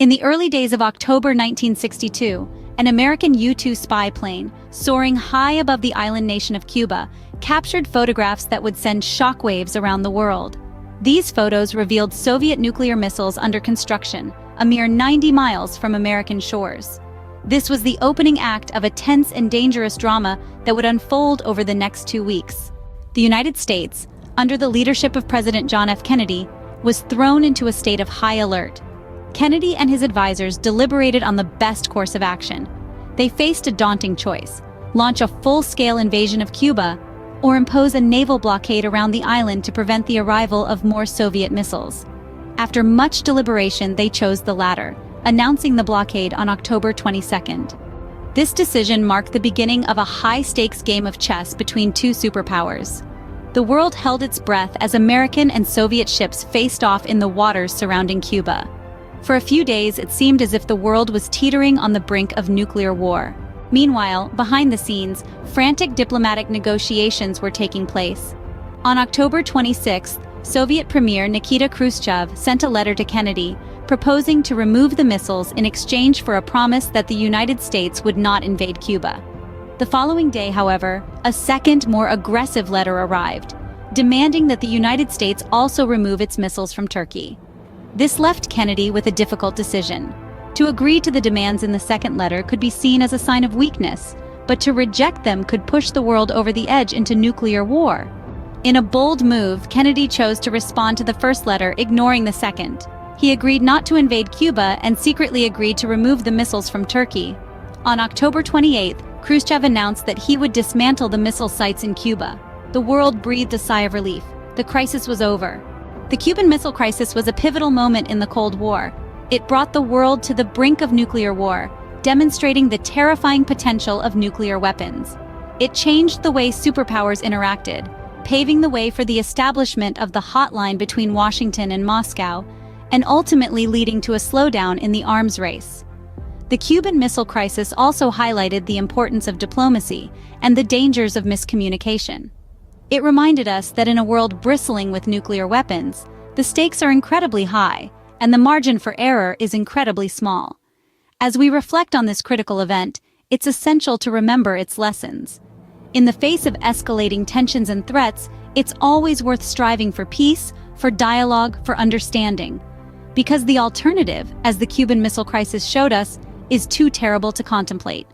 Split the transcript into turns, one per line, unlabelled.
In the early days of October 1962, an American U-2 spy plane, soaring high above the island nation of Cuba, captured photographs that would send shockwaves around the world. These photos revealed Soviet nuclear missiles under construction, a mere 90 miles from American shores. This was the opening act of a tense and dangerous drama that would unfold over the next 2 weeks. The United States, under the leadership of President John F. Kennedy, was thrown into a state of high alert. Kennedy and his advisors deliberated on the best course of action. They faced a daunting choice: launch a full-scale invasion of Cuba, or impose a naval blockade around the island to prevent the arrival of more Soviet missiles. After much deliberation, they chose the latter, announcing the blockade on October 22nd. This decision marked the beginning of a high-stakes game of chess between two superpowers. The world held its breath as American and Soviet ships faced off in the waters surrounding Cuba. For a few days, it seemed as if the world was teetering on the brink of nuclear war. Meanwhile, behind the scenes, frantic diplomatic negotiations were taking place. On October 26th, Soviet Premier Nikita Khrushchev sent a letter to Kennedy, proposing to remove the missiles in exchange for a promise that the United States would not invade Cuba. The following day, however, a second, more aggressive letter arrived, demanding that the United States also remove its missiles from Turkey. This left Kennedy with a difficult decision. To agree to the demands in the second letter could be seen as a sign of weakness, but to reject them could push the world over the edge into nuclear war. In a bold move, Kennedy chose to respond to the first letter, ignoring the second. He agreed not to invade Cuba and secretly agreed to remove the missiles from Turkey. On October 28th, Khrushchev announced that he would dismantle the missile sites in Cuba. The world breathed a sigh of relief. The crisis was over. The Cuban Missile Crisis was a pivotal moment in the Cold War. It brought the world to the brink of nuclear war, demonstrating the terrifying potential of nuclear weapons. It changed the way superpowers interacted, paving the way for the establishment of the hotline between Washington and Moscow, and ultimately leading to a slowdown in the arms race. The Cuban Missile Crisis also highlighted the importance of diplomacy and the dangers of miscommunication. It reminded us that in a world bristling with nuclear weapons, the stakes are incredibly high, and the margin for error is incredibly small. As we reflect on this critical event, it's essential to remember its lessons. In the face of escalating tensions and threats, it's always worth striving for peace, for dialogue, for understanding. Because the alternative, as the Cuban Missile Crisis showed us, is too terrible to contemplate.